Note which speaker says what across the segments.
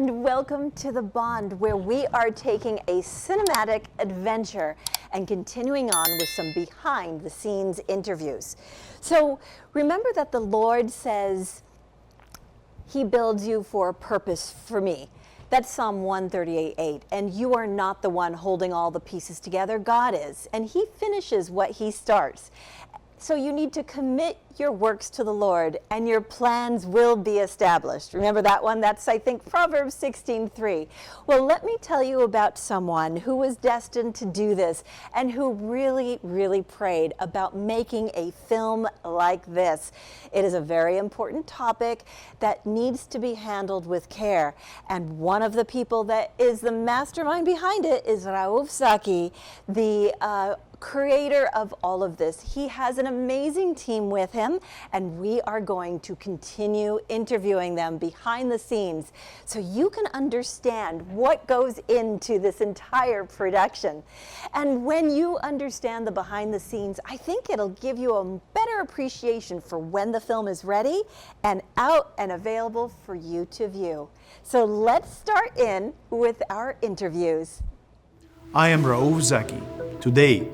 Speaker 1: and welcome to The Bond, where we are taking a cinematic adventure and continuing on with some behind-the-scenes interviews. So remember that the Lord says He builds you for a purpose for me. That's Psalm 138:8. And you are not the one holding all the pieces together. God is, and He finishes what He starts. So you need to commit your works to the Lord, and your plans will be established. Remember that one? That's, I think, Proverbs 16:3. Well, let me tell you about someone who was destined to do this and who really, really prayed about making a film like this. It is a very important topic that needs to be handled with care. And one of the people that is the mastermind behind it is Raouf Zaki, the creator of all of this. He has an amazing team with him, and we are going to continue interviewing them behind the scenes so you can understand what goes into this entire production. And when you understand the behind the scenes, I think it'll give you a better appreciation for when the film is ready and out and available for you to view. So let's start in with our interviews.
Speaker 2: I am Raouf Zaki. Today,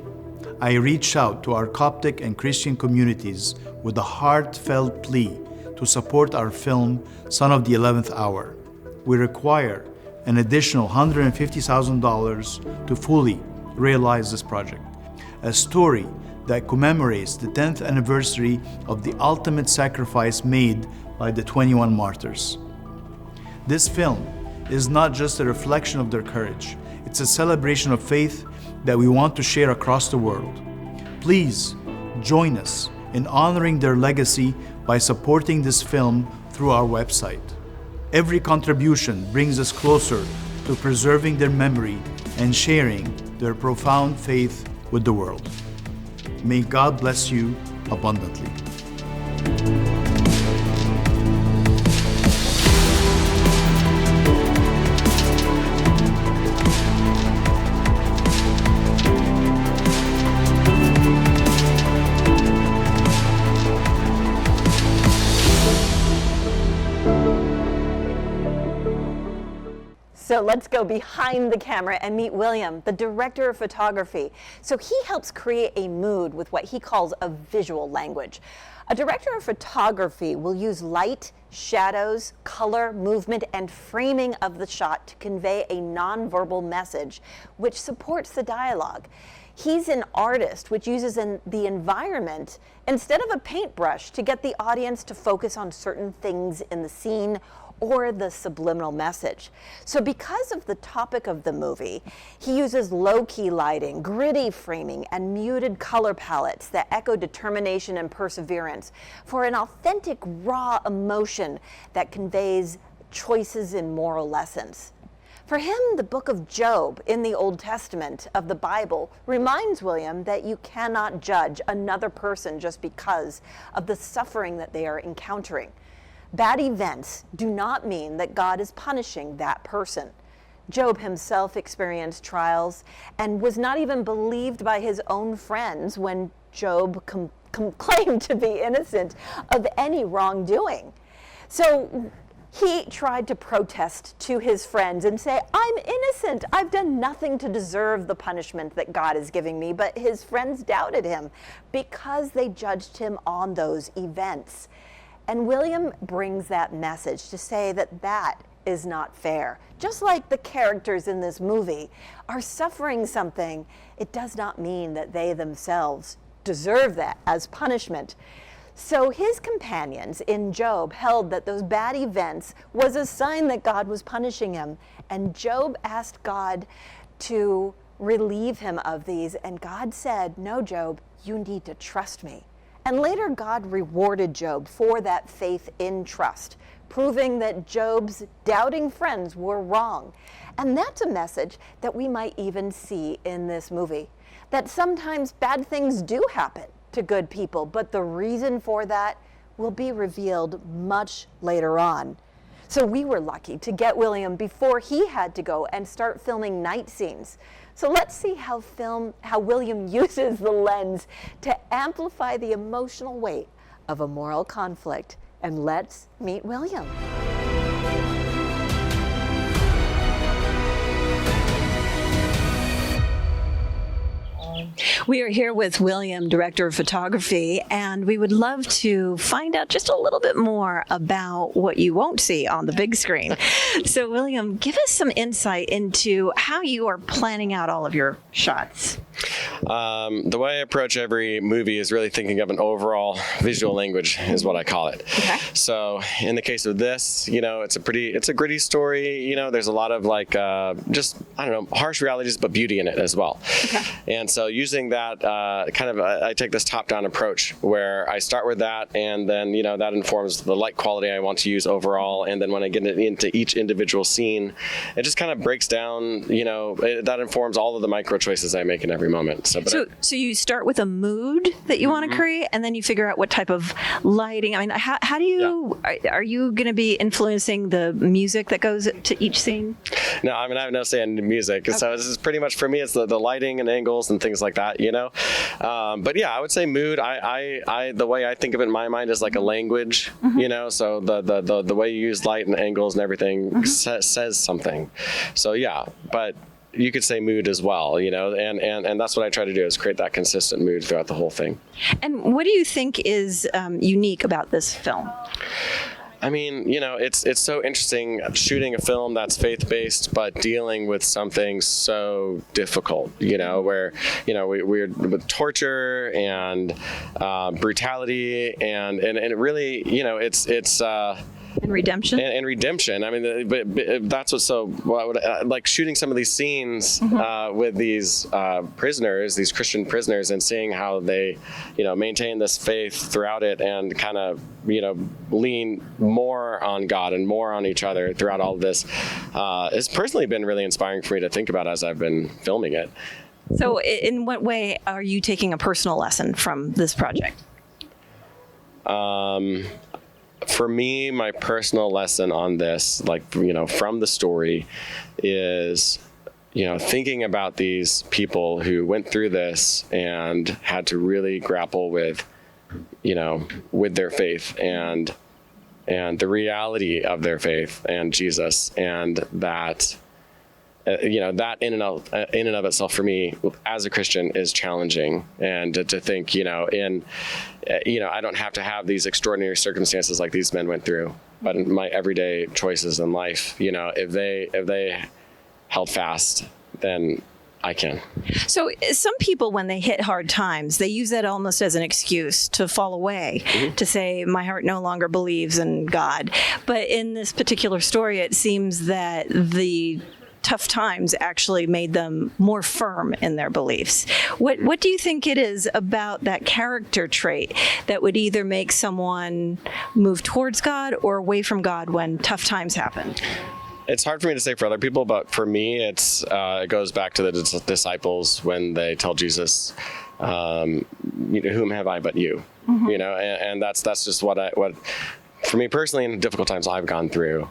Speaker 2: I reach out to our Coptic and Christian communities with a heartfelt plea to support our film, Son of the 11th Hour. We require an additional $150,000 to fully realize this project. A story that commemorates the 10th anniversary of the ultimate sacrifice made by the 21 martyrs. This film is not just a reflection of their courage, it's a celebration of faith that we want to share across the world. Please join us in honoring their legacy by supporting this film through our website. Every contribution brings us closer to preserving their memory and sharing their profound faith with the world. May God bless you abundantly.
Speaker 1: So let's go behind the camera and meet William, the director of photography. So he helps create a mood with what he calls a visual language. A director of photography will use light, shadows, color, movement, and framing of the shot to convey a nonverbal message which supports the dialogue. He's an artist which uses the environment instead of a paintbrush to get the audience to focus on certain things in the scene or the subliminal message. So because of the topic of the movie, he uses low-key lighting, gritty framing, and muted color palettes that echo determination and perseverance for an authentic, raw emotion that conveys choices in moral lessons. For him, the book of Job in the Old Testament of the Bible reminds William that you cannot judge another person just because of the suffering that they are encountering. Bad events do not mean that God is punishing that person. Job himself experienced trials and was not even believed by his own friends when Job claimed to be innocent of any wrongdoing. So he tried to protest to his friends and say, I'm innocent. I've done nothing to deserve the punishment that God is giving me. But his friends doubted him because they judged him on those events. And William brings that message to say that that is not fair. Just like the characters in this movie are suffering something, it does not mean that they themselves deserve that as punishment. So his companions in Job held that those bad events was a sign that God was punishing him. And Job asked God to relieve him of these. And God said, no, Job, you need to trust me. And later, God rewarded Job for that faith in trust, proving that Job's doubting friends were wrong. And that's a message that we might even see in this movie, that sometimes bad things do happen to good people, but the reason for that will be revealed much later on. So we were lucky to get William before he had to go and start filming night scenes. So let's see how William uses the lens to amplify the emotional weight of a moral conflict. And let's meet William. We are here with William, director of photography, and we would love to find out just a little bit more about what you won't see on the big screen. So, William, give us some insight into how you are planning out all of your shots.
Speaker 3: The way I approach every movie is really thinking of an overall visual language, is what I call it.
Speaker 1: Okay.
Speaker 3: So in the case of this, it's a gritty story. There's a lot of harsh realities, but beauty in it as well.
Speaker 1: Okay.
Speaker 3: And so using that I take this top-down approach where I start with that, and then that informs the light quality I want to use overall. And then when I get into each individual scene, it just kind of breaks down. That informs all of the micro choices I make in every moment.
Speaker 1: So you start with a mood that you want to create, and then you figure out what type of lighting. I mean, how do you, are you going to be influencing the music that goes to each scene?
Speaker 3: No, I have no say in the music. Okay. So this is pretty much, for me, it's the lighting and angles and things like that, But yeah, I would say mood, the way I think of it in my mind is like a language, so the way you use light and angles and everything says something. So yeah, but you could say mood as well, and that's what I try to do, is create that consistent mood throughout the whole thing.
Speaker 1: And what do you think is unique about this film?
Speaker 3: I mean, it's so interesting shooting a film that's faith-based, but dealing with something so difficult, where, we're with torture and brutality and it really, it's
Speaker 1: And redemption?
Speaker 3: And redemption. I mean, but that's what's so, like shooting some of these scenes with these prisoners, these Christian prisoners, and seeing how they, maintain this faith throughout it and kind of, lean more on God and more on each other throughout all of this. It's personally been really inspiring for me to think about as I've been filming it.
Speaker 1: So in what way are you taking a personal lesson from this project?
Speaker 3: For me, my personal lesson on this, from the story, is, thinking about these people who went through this and had to really grapple with, with their faith and the reality of their faith and Jesus, and that. That in and of itself for me as a Christian is challenging, and to think, I don't have to have these extraordinary circumstances like these men went through, but in my everyday choices in life, if they held fast, then I can.
Speaker 1: So some people, when they hit hard times, they use that almost as an excuse to fall away, to say, my heart no longer believes in God. But in this particular story, it seems that the tough times actually made them more firm in their beliefs. What do you think it is about that character trait that would either make someone move towards God or away from God when tough times happen?
Speaker 3: It's hard for me to say for other people, but for me, it goes back to the disciples when they tell Jesus, "Whom have I but you?" And that's just what for me personally, in difficult times I've gone through.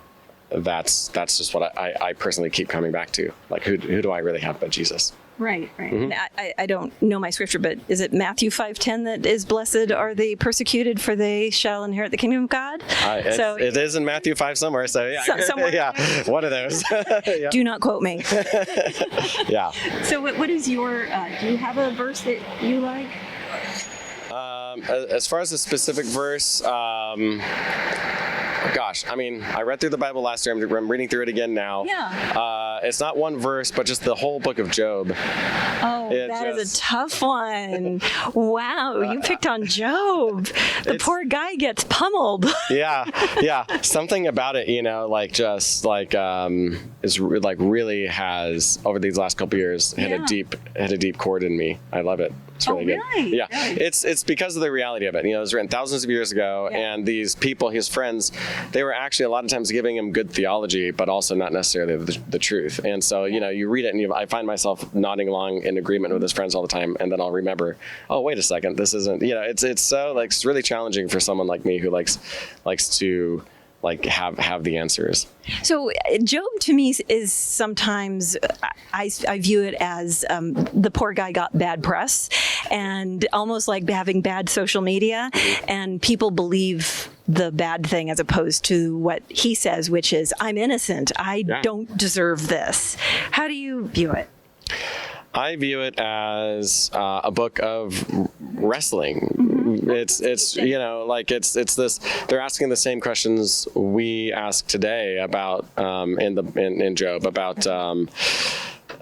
Speaker 3: That's just what I personally keep coming back to. Like, who do I really have but Jesus?
Speaker 1: Right. I don't know my scripture, but is it Matthew 5:10 that is, blessed are the persecuted, for they shall inherit the kingdom of God?
Speaker 3: It is in Matthew 5 somewhere. So yeah,
Speaker 1: somewhere.
Speaker 3: Yeah, one of those. Yeah.
Speaker 1: Do not quote me.
Speaker 3: Yeah.
Speaker 1: So what is your? Do you have a verse that you like?
Speaker 3: As far as a specific verse, gosh, I read through the Bible last year. I'm reading through it again now.
Speaker 1: Yeah.
Speaker 3: It's not one verse, but just the whole book of Job.
Speaker 1: Oh, that is a tough one. Wow, you picked on Job. The poor guy gets pummeled.
Speaker 3: Yeah. Something about it, is really has, over these last couple years, hit a deep chord in me. I love it. It's really good.
Speaker 1: Really?
Speaker 3: Yeah.
Speaker 1: Really?
Speaker 3: It's because of the reality of it. It was written thousands of years ago, and these people, his friends, they were actually a lot of times giving him good theology, but also not necessarily the truth. And so, you read it, and I find myself nodding along in agreement with his friends all the time, and then I'll remember, oh, wait a second, this isn't. It's so it's really challenging for someone like me who likes to have the answers.
Speaker 1: So Job to me is sometimes, I view it as the poor guy got bad press, and almost like having bad social media, and people believe the bad thing as opposed to what he says, which is, I'm innocent. I don't deserve this. How do you view it?
Speaker 3: I view it as a book of wrestling. It's you know, like it's this. They're asking the same questions we ask today about in Job about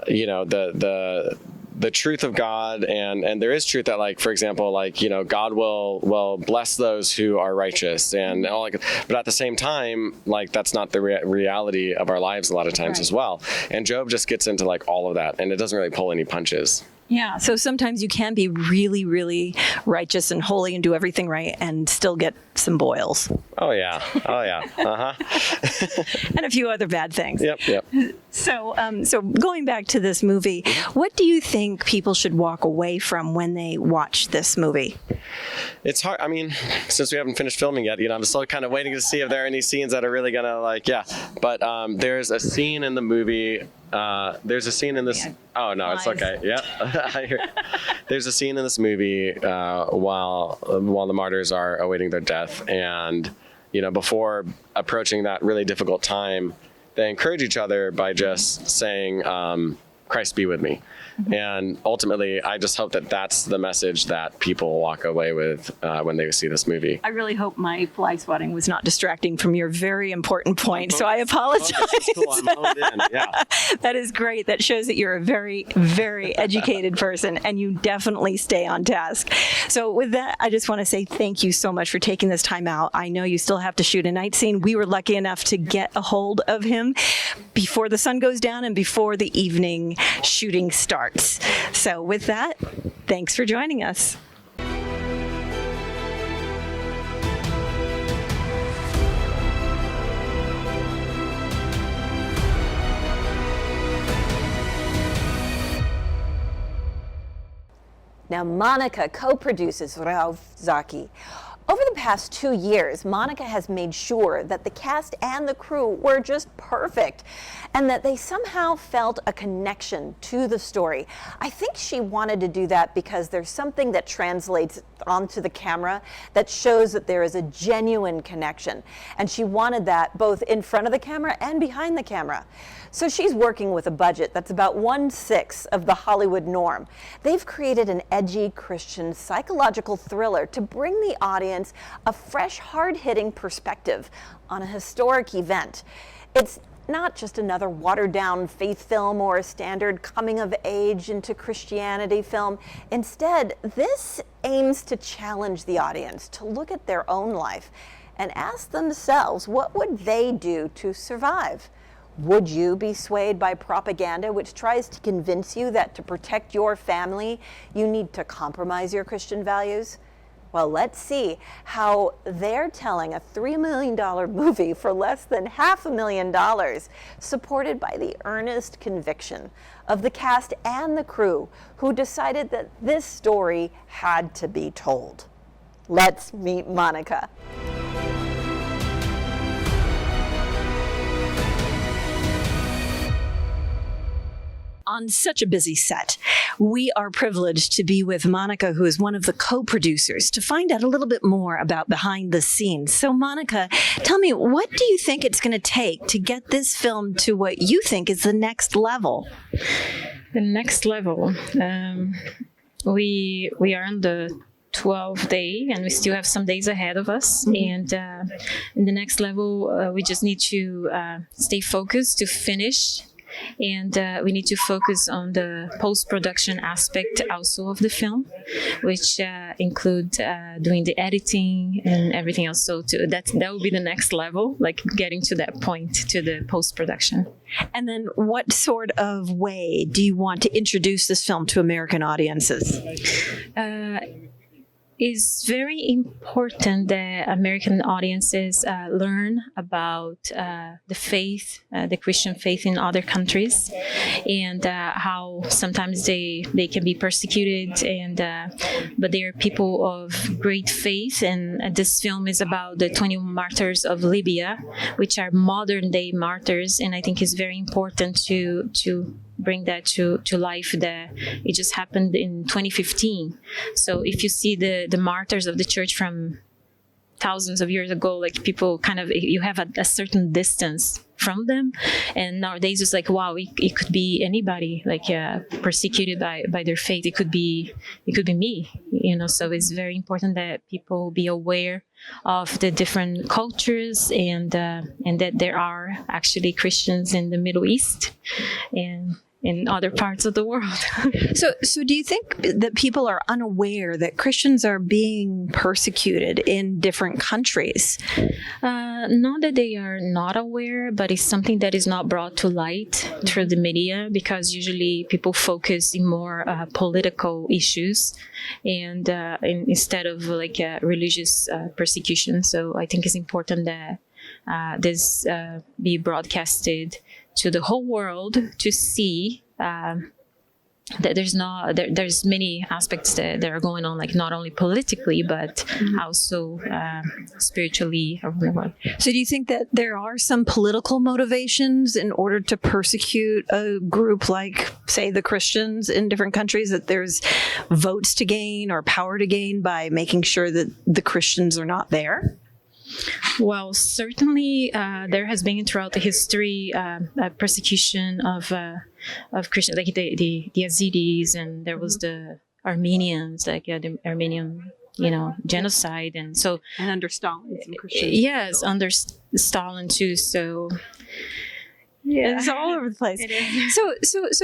Speaker 3: you know, the truth of God, and there is truth that, like, for example, like, you know, God will bless those who are righteous and all, like, but at the same time, like, that's not the reality of our lives a lot of times as well. And Job just gets into like all of that, and it doesn't really pull any punches.
Speaker 1: Yeah. So sometimes you can be really, really righteous and holy and do everything right and still get some boils.
Speaker 3: Oh yeah.
Speaker 1: And a few other bad things.
Speaker 3: Yep.
Speaker 1: So going back to this movie, what do you think people should walk away from when they watch this movie?
Speaker 3: It's hard. I mean, since we haven't finished filming yet, you know, I'm still kind of waiting to see if there are any scenes that are really gonna, like, yeah. But there's a scene in the movie. There's a scene in this. Yeah. Oh no, it's okay. Yeah, there's a scene in this movie while the martyrs are awaiting their death, and you know, before approaching that really difficult time, they encourage each other by just saying, "Christ be with me." And ultimately, I just hope that that's the message that people walk away with when they see this movie.
Speaker 1: I really hope my fly swatting was not distracting from your very important point, so I apologize.
Speaker 3: Cool. I'm honed in. Yeah.
Speaker 1: That is great. That shows that you're a very, very educated person, and you definitely stay on task. So with that, I just want to say thank you so much for taking this time out. I know you still have to shoot a night scene. We were lucky enough to get a hold of him before the sun goes down and before the evening shooting starts. So with that, thanks for joining us. Now, Monica co-produces Raouf Zaki. Over the past 2 years, Monica has made sure that the cast and the crew were just perfect and that they somehow felt a connection to the story. I think she wanted to do that because there's something that translates onto the camera that shows that there is a genuine connection. And she wanted that both in front of the camera and behind the camera. So she's working with a budget that's about 1/6 of the Hollywood norm. They've created an edgy Christian psychological thriller to bring the audience a fresh, hard-hitting perspective on a historic event. It's not just another watered-down faith film or a standard coming-of-age into Christianity film. Instead, this aims to challenge the audience to look at their own life and ask themselves, what would they do to survive? Would you be swayed by propaganda which tries to convince you that to protect your family, you need to compromise your Christian values? Well, let's see how they're telling a $3 million movie for less than $500,000, supported by the earnest conviction of the cast and the crew who decided that this story had to be told. Let's meet Monica. On such a busy set, we are privileged to be with Monica, who is one of the co-producers, to find out a little bit more about behind the scenes. So Monica, tell me, what do you think it's going to take to get this film to what you think is the next level?
Speaker 4: The next level. We are on the 12th day, and we still have some days ahead of us. And in the next level, we just need to stay focused to finish. And we need to focus on the post-production aspect also of the film, which include doing the editing and everything else. So that will be the next level, like getting to that point, to the post-production.
Speaker 1: And then what sort of way do you want to introduce this film to American audiences?
Speaker 4: It's very important that American audiences learn about the faith, the Christian faith in other countries, and how sometimes they can be persecuted, and but they are people of great faith. And this film is about the 21 martyrs of Libya, which are modern day martyrs, and I think it's very important to bring that to life. That it just happened in 2015. So if you see the martyrs of the church from thousands of years ago, like people kind of, you have a certain distance from them, and nowadays it's like, wow, it could be anybody, like persecuted by their faith. It could be me, so it's very important that people be aware of the different cultures, and that there are actually Christians in the Middle East and in other parts of the world.
Speaker 1: So do you think that people are unaware that Christians are being persecuted in different countries?
Speaker 4: Not that they are not aware, but it's something that is not brought to light through the media, because usually people focus in more political issues and instead of like religious persecution. So I think it's important that this be broadcasted to the whole world to see that there's many aspects that are going on, like not only politically but also spiritually around the world.
Speaker 1: So do you think that there are some political motivations in order to persecute a group like, say, the Christians in different countries, that there's votes to gain or power to gain by making sure that the Christians are not there?
Speaker 4: Well, certainly there has been throughout the history persecution of Christians, like the Yazidis, and there was the Armenians, like the Armenian, genocide, and so.
Speaker 1: And under Stalin, some Christians.
Speaker 4: Yes, under Stalin too. So. Yeah,
Speaker 1: it's all over the place. So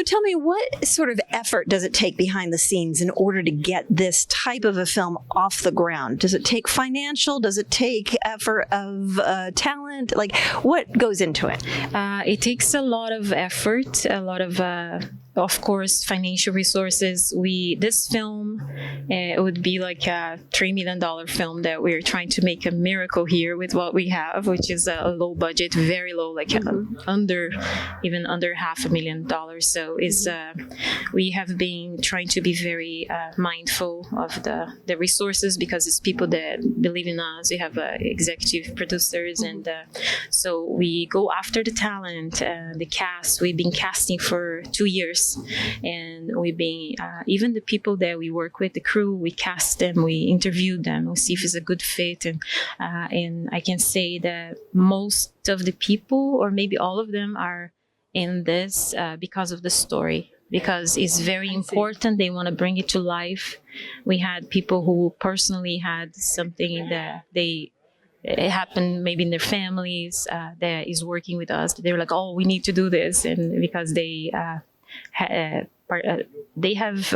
Speaker 1: tell me, what sort of effort does it take behind the scenes in order to get this type of a film off the ground? Does it take financial? Does it take effort of talent? Like, what goes into it?
Speaker 4: It takes a lot of effort, a lot of course, financial resources. This film, it would be like a $3 million film that we're trying to make a miracle here with what we have, which is a low budget, very low, like under $500,000. So we have been trying to be very mindful of the resources, because it's people that believe in us. We have executive producers, and so we go after the talent, the cast. We've been casting for 2 years. And we've been, even the people that we work with, the crew, we cast them, we interview them, we see if it's a good fit. And I can say that most of the people, or maybe all of them, are in this because of the story, because it's very important. They want to bring it to life. We had people who personally had something that it happened maybe in their families that is working with us. They were like, oh, we need to do this. And because they have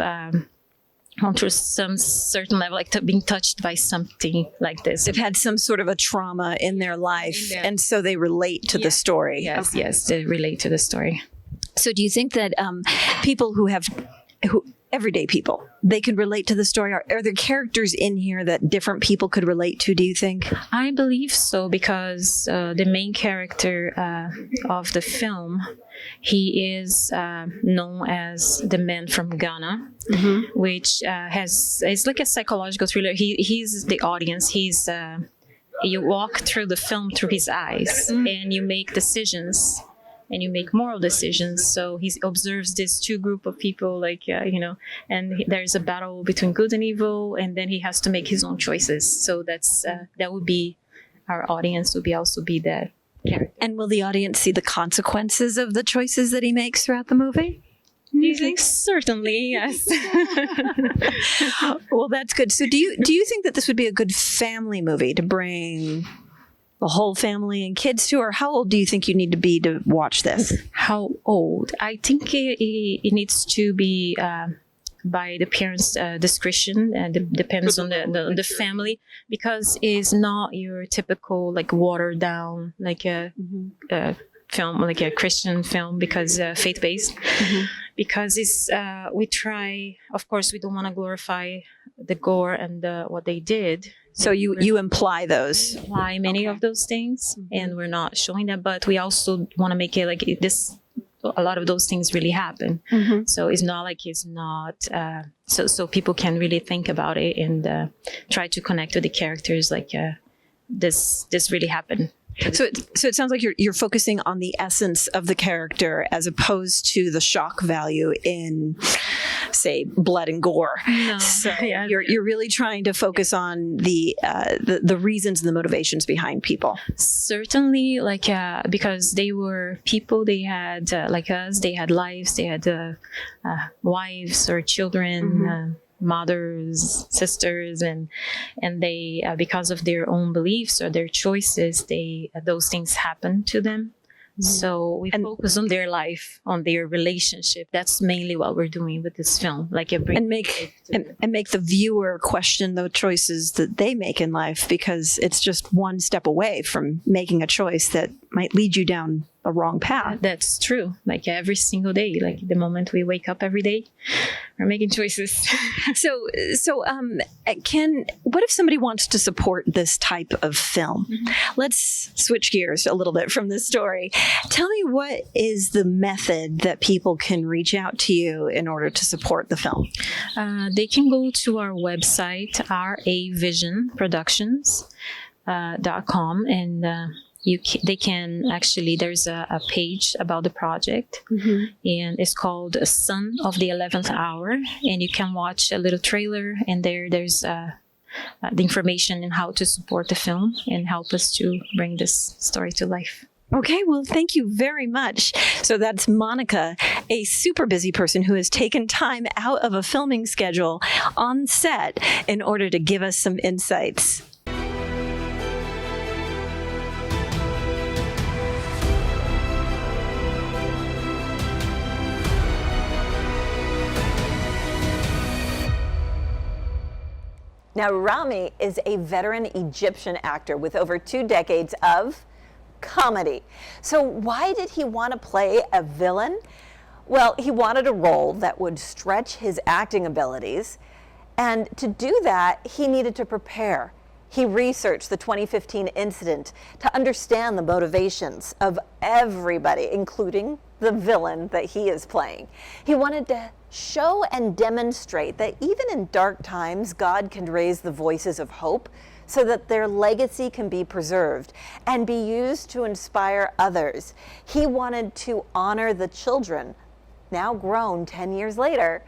Speaker 4: gone through some certain level, like being touched by something like this.
Speaker 1: They've had some sort of a trauma in their life, and so they relate to the story.
Speaker 4: Yes, yes, they relate to the story.
Speaker 1: So do you think that people who everyday people, they could relate to the story? Are there characters in here that different people could relate to, do you think?
Speaker 4: I believe so, because the main character of the film, he is known as the man from Ghana, which it's like a psychological thriller. He's the audience. You walk through the film through his eyes, and you make decisions. And you make moral decisions. So he observes this two group of people, and there's a battle between good and evil, and then he has to make his own choices. So that would be our audience, would also be that character.
Speaker 1: And will the audience see the consequences of the choices that he makes throughout the movie?
Speaker 4: Do you think? Certainly, yes.
Speaker 1: Well, that's good. So do you think that this would be a good family movie to bring the whole family and kids to, or how old do you think you need to be to watch this?
Speaker 4: How old? I think it needs to be by the parents' discretion, and depends on the family, because it's not your typical like watered down like a film, like a Christian film, because faith-based. Because it's we try, of course, we don't want to glorify the gore and what they did.
Speaker 1: So you imply those.
Speaker 4: Imply many of those things, and we're not showing that, but we also want to make it like this. A lot of those things really happen. So it's not like it's not. So people can really think about it and try to connect with the characters. Like this really happened.
Speaker 1: So it sounds like you're focusing on the essence of the character as opposed to the shock value in
Speaker 5: say, blood and gore.
Speaker 4: No.
Speaker 5: So
Speaker 4: Yeah.
Speaker 5: you're really trying to focus on the reasons and the motivations behind people.
Speaker 4: Certainly, like because they were people, they had like us, they had lives, they had wives or children, mothers, sisters, and they because of their own beliefs or their choices, they those things happen to them. So we focus on their life, on their relationship. That's mainly what we're doing with this film. Like it brings
Speaker 5: And make the viewer question the choices that they make in life, because it's just one step away from making a choice that might lead you down a wrong path.
Speaker 4: That's true. Like every single day, like the moment we wake up every day, we're making choices.
Speaker 5: So, Ken, what if somebody wants to support this type of film? Let's switch gears a little bit from this story. Tell me, what is the method that people can reach out to you in order to support the film?
Speaker 4: They can go to our website, ravisionproductions.com, and they can actually, there's a page about the project, and it's called Son of the 11th Hour, and you can watch a little trailer, and there's the information on how to support the film and help us to bring this story to life.
Speaker 5: Okay, well, thank you very much. So that's Monica, a super busy person who has taken time out of a filming schedule on set in order to give us some insights.
Speaker 1: Now, Rami is a veteran Egyptian actor with over 2 decades of comedy. So why did he want to play a villain? Well, he wanted a role that would stretch his acting abilities. And to do that, he needed to prepare. He researched the 2015 incident to understand the motivations of everybody, including the villain that he is playing. He wanted to show and demonstrate that even in dark times, God can raise the voices of hope so that their legacy can be preserved and be used to inspire others. He wanted to honor the children, now grown 10 years later,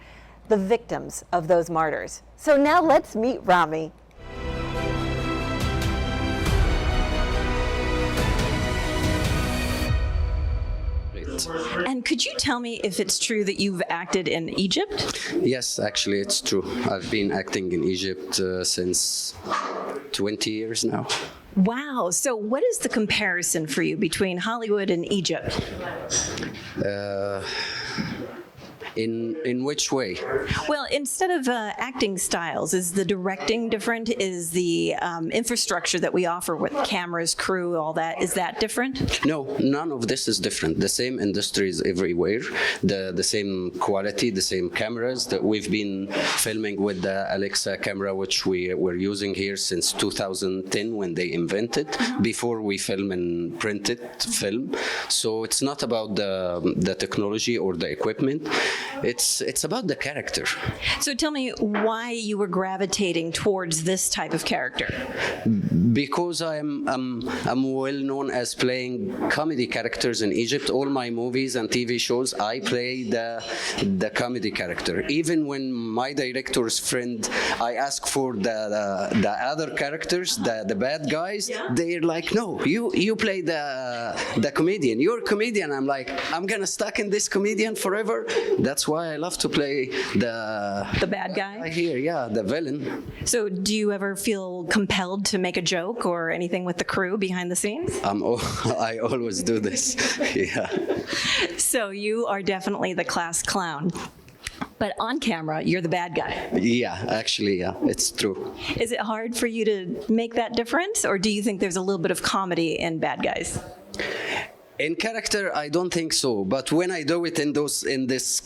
Speaker 1: the victims of those martyrs. So now let's meet Rami.
Speaker 5: And could you tell me if it's true that you've acted in Egypt?
Speaker 6: Yes, actually, it's true. I've been acting in Egypt since 20 years now.
Speaker 5: Wow. So what is the comparison for you between Hollywood and Egypt?
Speaker 6: In which way?
Speaker 5: Well, instead of acting styles, is the directing different? Is the infrastructure that we offer with cameras, crew, all that, is that different?
Speaker 6: No, none of this is different. The same industries everywhere, the same quality, the same cameras that we've been filming with the Alexa camera, which we were using here since 2010 when they invented, before we film in printed film. So it's not about the technology or the equipment. It's about the character.
Speaker 5: So tell me why you were gravitating towards this type of character.
Speaker 6: Because I'm well known as playing comedy characters in Egypt. All my movies and TV shows, I play the comedy character. Even when my director's friend, I ask for the other characters, the bad guys, they're like, no, you play the comedian. You're a comedian. I'm like, I'm gonna stuck in this comedian forever. That's why I love to play the
Speaker 5: bad guy?
Speaker 6: I hear, yeah, the villain.
Speaker 5: So do you ever feel compelled to make a joke or anything with the crew behind the scenes?
Speaker 6: I always do this, yeah.
Speaker 5: So you are definitely the class clown. But on camera, you're the bad guy.
Speaker 6: Yeah, actually, yeah, it's true.
Speaker 5: Is it hard for you to make that difference, or do you think there's a little bit of comedy in bad guys?
Speaker 6: In character, I don't think so. But when I do it in this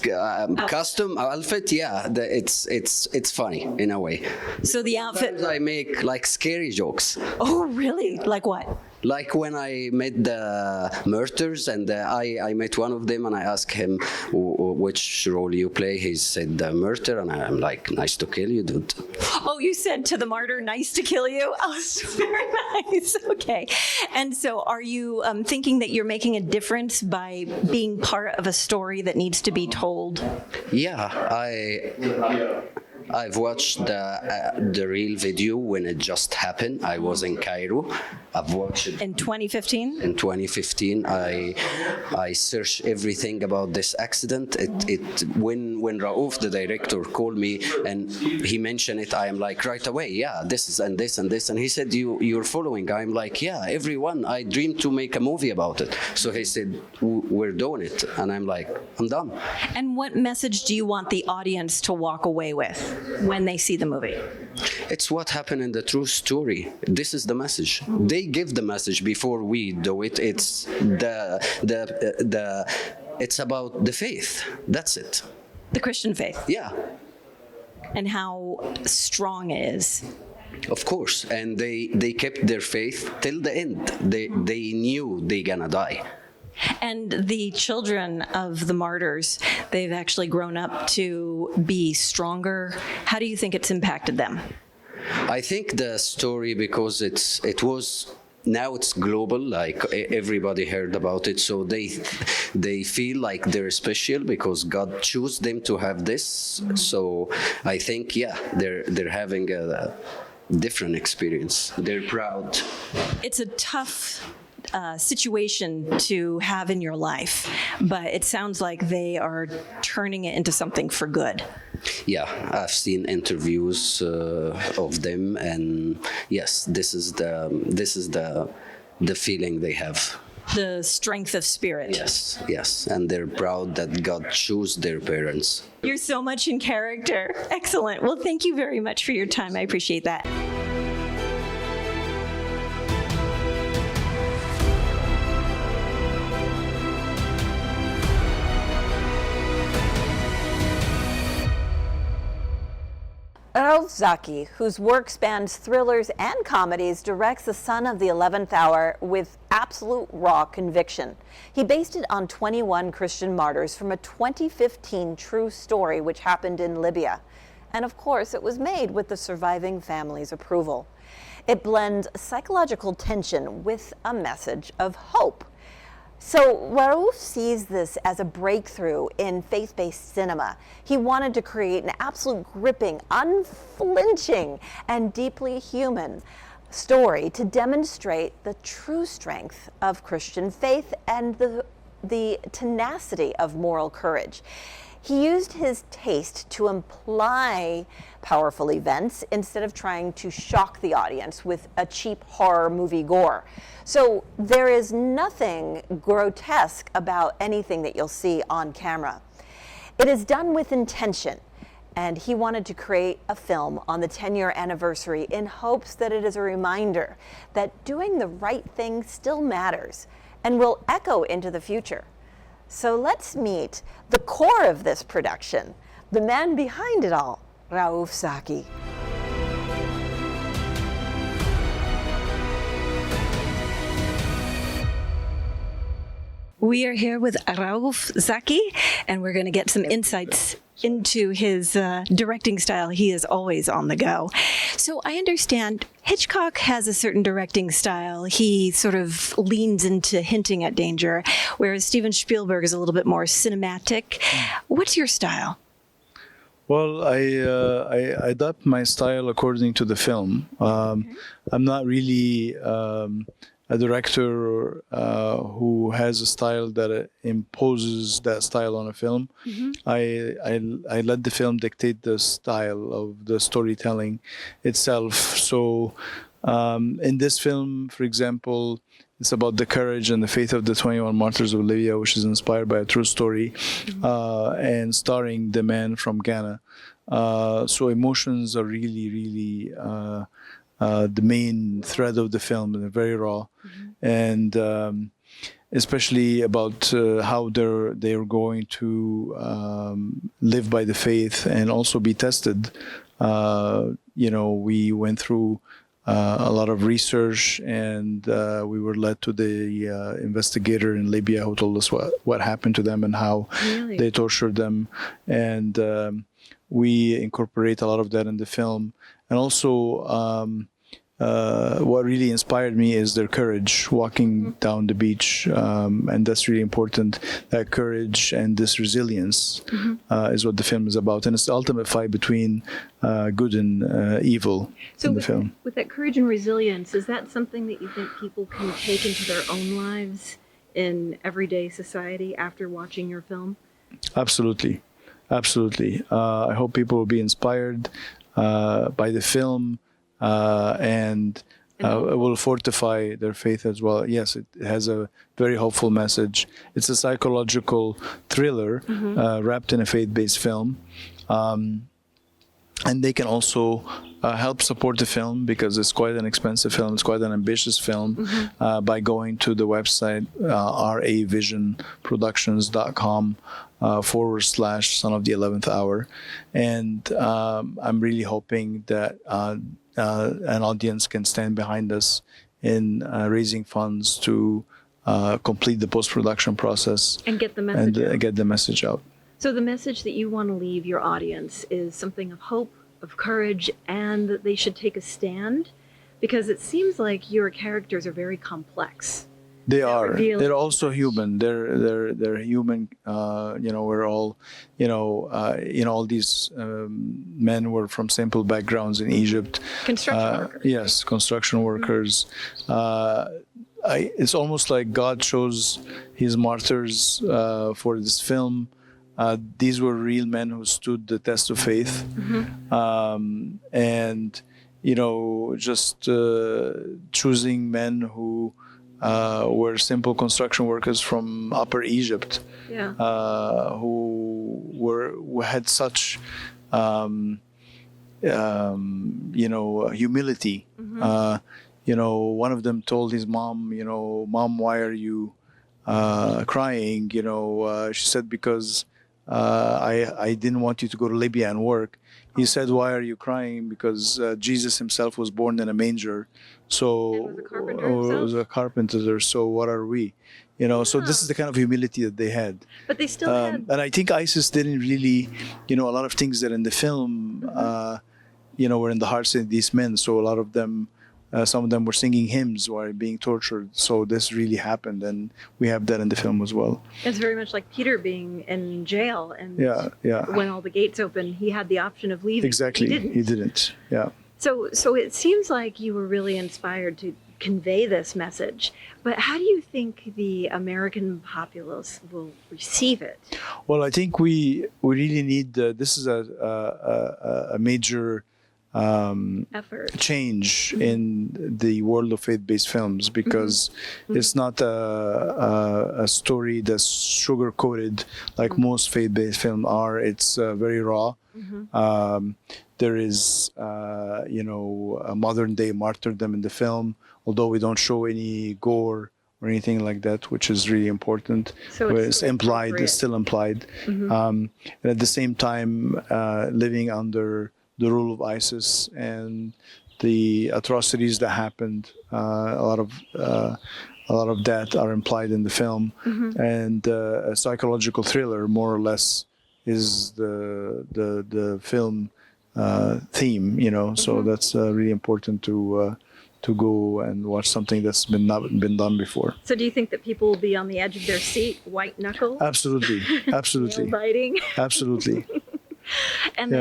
Speaker 6: custom outfit, yeah, it's funny in a way.
Speaker 5: So the outfit.
Speaker 6: Sometimes I make like scary jokes.
Speaker 5: Oh, really? Like what?
Speaker 6: Like when I met the Murters, and I met one of them, and I asked him which role you play. He said the Murder, and I'm like, nice to kill you, dude.
Speaker 5: Oh, you said to the martyr, nice to kill you? Oh, very nice. Okay. And so are you thinking that you're making a difference by being part of a story that needs to be told?
Speaker 6: Yeah, I've watched the real video when it just happened. I was in Cairo. I've watched it
Speaker 5: In 2015?
Speaker 6: in 2015. I searched everything about this accident. When Raouf, the director, called me and he mentioned it, I am like right away, yeah, this is and this and this. And he said, you're following. I'm like, yeah, everyone. I dreamed to make a movie about it. So he said, we're doing it. And I'm like, I'm done.
Speaker 5: And what message do you want the audience to walk away with when they see the movie?
Speaker 6: It's what happened in the true story. This is the message. They give the message before we do it. It's it's about the faith. That's it.
Speaker 5: The Christian faith
Speaker 6: Yeah,
Speaker 5: and how strong it is.
Speaker 6: of course. And they kept their faith till the end. They knew they gonna die.
Speaker 5: And the children of the martyrs, they've actually grown up to be stronger. How do you think it's impacted them?
Speaker 6: I think the story, because now it's global, like everybody heard about it, so they feel like they're special because God chose them to have this. So I think, yeah, they're having a different experience. They're proud.
Speaker 5: It's a tough situation to have in your life, but it sounds like they are turning it into something for good.
Speaker 6: Yeah, I've seen interviews of them, and yes, this is the feeling they have.
Speaker 5: The strength of spirit.
Speaker 6: Yes, and they're proud that God chose their parents.
Speaker 5: You're so much in character. Excellent. Well, thank you very much for your time. I appreciate that.
Speaker 1: Raouf Zaki, whose work spans thrillers and comedies, directs The Son of the 11th Hour with absolute raw conviction. He based it on 21 Christian martyrs from a 2015 true story which happened in Libya. And of course, it was made with the surviving family's approval. It blends psychological tension with a message of hope. So Raouf sees this as a breakthrough in faith-based cinema. He wanted to create an absolute gripping, unflinching, and deeply human story to demonstrate the true strength of Christian faith and the tenacity of moral courage. He used his taste to imply powerful events instead of trying to shock the audience with a cheap horror movie gore. So there is nothing grotesque about anything that you'll see on camera. It is done with intention, and he wanted to create a film on the 10-year anniversary in hopes that it is a reminder that doing the right thing still matters and will echo into the future. So let's meet the core of this production, the man behind it all, Raouf Zaki.
Speaker 5: We are here with Raouf Zaki, and we're going to get some insights into his directing style. He is always on the go. So I understand Hitchcock has a certain directing style. He sort of leans into hinting at danger, whereas Steven Spielberg is a little bit more cinematic. What's your style?
Speaker 2: Well, I adapt my style according to the film. I'm not really a director who has a style that imposes that style on a film. I let the film dictate the style of the storytelling itself. So in this film, for example, it's about the courage and the faith of the 21 martyrs of Libya, which is inspired by a true story, and starring the man from Ghana. So emotions are really the main thread of the film, and they're very raw, and especially about how they're going to live by the faith and also be tested. We went through a lot of research, and we were led to the investigator in Libya who told us what happened to them and how
Speaker 5: Really?
Speaker 2: they tortured them. And we incorporate a lot of that in the film. And also, what really inspired me is their courage walking down the beach, and that's really important. That courage and this resilience is what the film is about, and it's the ultimate fight between good and evil in the film.
Speaker 5: With that courage and resilience, is that something that you think people can take into their own lives in everyday society after watching your film?
Speaker 2: Absolutely, absolutely. I hope people will be inspired by the film. And it will fortify their faith as well. Yes, it has a very hopeful message. It's a psychological thriller wrapped in a faith-based film. And they can also help support the film because it's quite an expensive film. It's quite an ambitious film by going to the website ravisionproductions.com /Son of the 11th Hour. And I'm really hoping that an audience can stand behind us in raising funds to complete the post-production process
Speaker 5: And get the message out.
Speaker 2: get the message out.
Speaker 5: So the message that you want to leave your audience is something of hope, of courage, and that they should take a stand? Because it seems like your characters are very complex.
Speaker 2: They are.
Speaker 5: reveal
Speaker 2: They're
Speaker 5: so
Speaker 2: also
Speaker 5: much.
Speaker 2: human. They're human. We're all, all these men were from simple backgrounds in Egypt.
Speaker 5: Construction workers.
Speaker 2: Yes, construction workers. It's almost like God chose His martyrs for this film. These were real men who stood the test of faith, and just choosing men who were simple construction workers from Upper Egypt,
Speaker 5: Yeah.
Speaker 2: who had such humility. One of them told his mom, "Mom, why are you crying?" She said, "Because I didn't want you to go to Libya and work." He said, "Why are you crying?" Because Jesus himself was born in a manger. So
Speaker 5: And was a carpenter
Speaker 2: was a carpenter. So what are we? So this is the kind of humility that they had.
Speaker 5: But they still had.
Speaker 2: And I think ISIS didn't really, a lot of things that in the film, were in the hearts of these men. So a lot of them, some of them were singing hymns while being tortured. So this really happened, and we have that in the film as well.
Speaker 5: It's very much like Peter being in jail, and
Speaker 2: Yeah.
Speaker 5: when all the gates open, he had the option of leaving.
Speaker 2: Exactly.
Speaker 5: He didn't.
Speaker 2: Yeah.
Speaker 5: So it seems like you were really inspired to convey this message. But how do you think the American populace will receive it?
Speaker 2: Well, I think we really need. This is a major
Speaker 5: Effort.
Speaker 2: change in the world of faith-based films because it's not a story that's sugar-coated like most faith-based films are. It's very raw. There is, a modern-day martyrdom in the film, although we don't show any gore or anything like that, which is really important.
Speaker 5: So
Speaker 2: Where
Speaker 5: it's
Speaker 2: it's
Speaker 5: still
Speaker 2: implied.
Speaker 5: appropriate.
Speaker 2: It's still implied. And at the same time, living under the rule of ISIS and the atrocities that happened, a lot of that are implied in the film, and a psychological thriller, more or less, is the film theme. So that's really important to go and watch something that's not been done before.
Speaker 5: So do you think that people will be on the edge of their seat, white knuckle,
Speaker 2: Absolutely,
Speaker 5: nail
Speaker 2: absolutely,
Speaker 5: biting?
Speaker 2: absolutely.
Speaker 5: And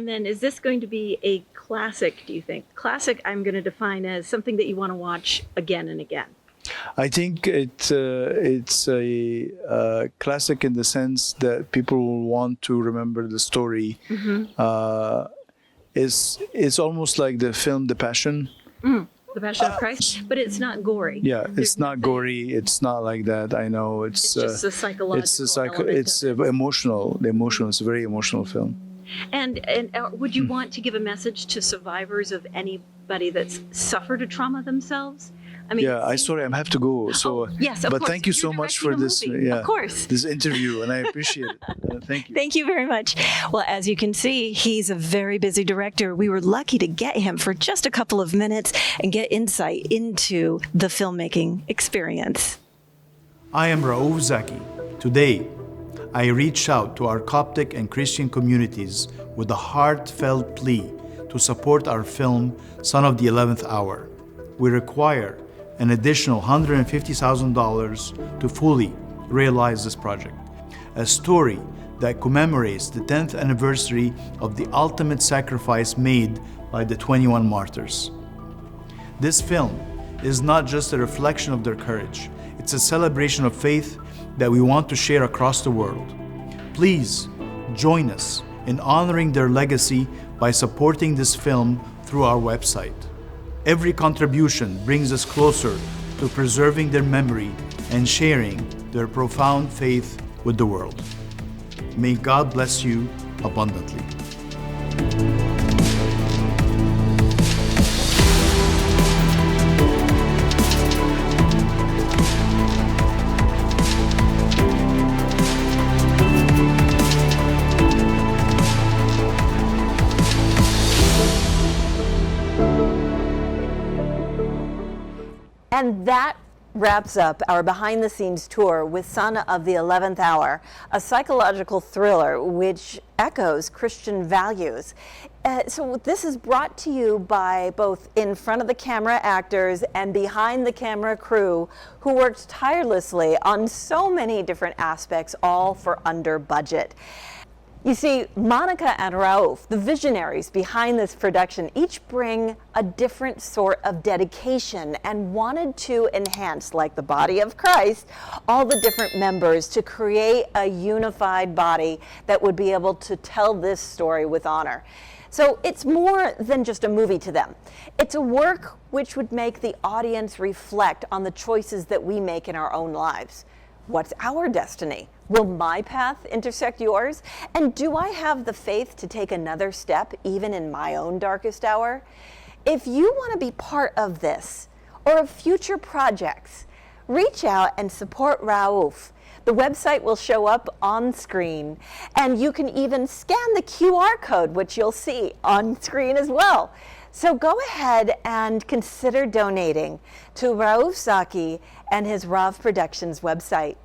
Speaker 5: then is this going to be a classic, do you think? Classic, I'm going to define as something that you want to watch again and again.
Speaker 2: I think it's a classic in the sense that people will want to remember the story. It's almost like the film The Passion.
Speaker 5: The Passion of Christ, but it's not gory.
Speaker 2: Yeah,
Speaker 5: There's
Speaker 2: it's not
Speaker 5: nothing-
Speaker 2: gory. It's not like that. I know. It's
Speaker 5: just a psychological element
Speaker 2: It's emotional. The emotional. It's a very emotional film.
Speaker 5: And would you want to give a message to survivors of anybody that's suffered a trauma themselves? I mean,
Speaker 2: Yeah, I have to go. So,
Speaker 5: yes, of
Speaker 2: but
Speaker 5: course.
Speaker 2: thank you
Speaker 5: You're
Speaker 2: so much
Speaker 5: directing
Speaker 2: for
Speaker 5: a
Speaker 2: this.
Speaker 5: movie. Of course.
Speaker 2: This interview, and I appreciate it. Thank you.
Speaker 5: Thank you very much. Well, as you can see, he's a very busy director. We were lucky to get him for just a couple of minutes and get insight into the filmmaking experience.
Speaker 2: I am Raouf Zaki. Today, I reach out to our Coptic and Christian communities with a heartfelt plea to support our film, Son of the 11th Hour. We require an additional $150,000 to fully realize this project. A story that commemorates the 10th anniversary of the ultimate sacrifice made by the 21 martyrs. This film is not just a reflection of their courage, it's a celebration of faith that we want to share across the world. Please join us in honoring their legacy by supporting this film through our website. Every contribution brings us closer to preserving their memory and sharing their profound faith with the world. May God bless you abundantly.
Speaker 1: And that wraps up our behind-the-scenes tour with Son of the 11th Hour, a psychological thriller which echoes Christian values. So this is brought to you by both in front of the camera actors and behind the camera crew who worked tirelessly on so many different aspects, all for under budget. You see, Monica and Raouf, the visionaries behind this production, each bring a different sort of dedication and wanted to enhance, like the body of Christ, all the different members to create a unified body that would be able to tell this story with honor. So it's more than just a movie to them. It's a work which would make the audience reflect on the choices that we make in our own lives. What's our destiny? Will my path intersect yours? And do I have the faith to take another step even in my own darkest hour? If you want to be part of this or of future projects, reach out and support Raouf. The website will show up on screen, and you can even scan the QR code, which you'll see on screen as well. So go ahead and consider donating to Raouf Zaki and his Rav Productions website.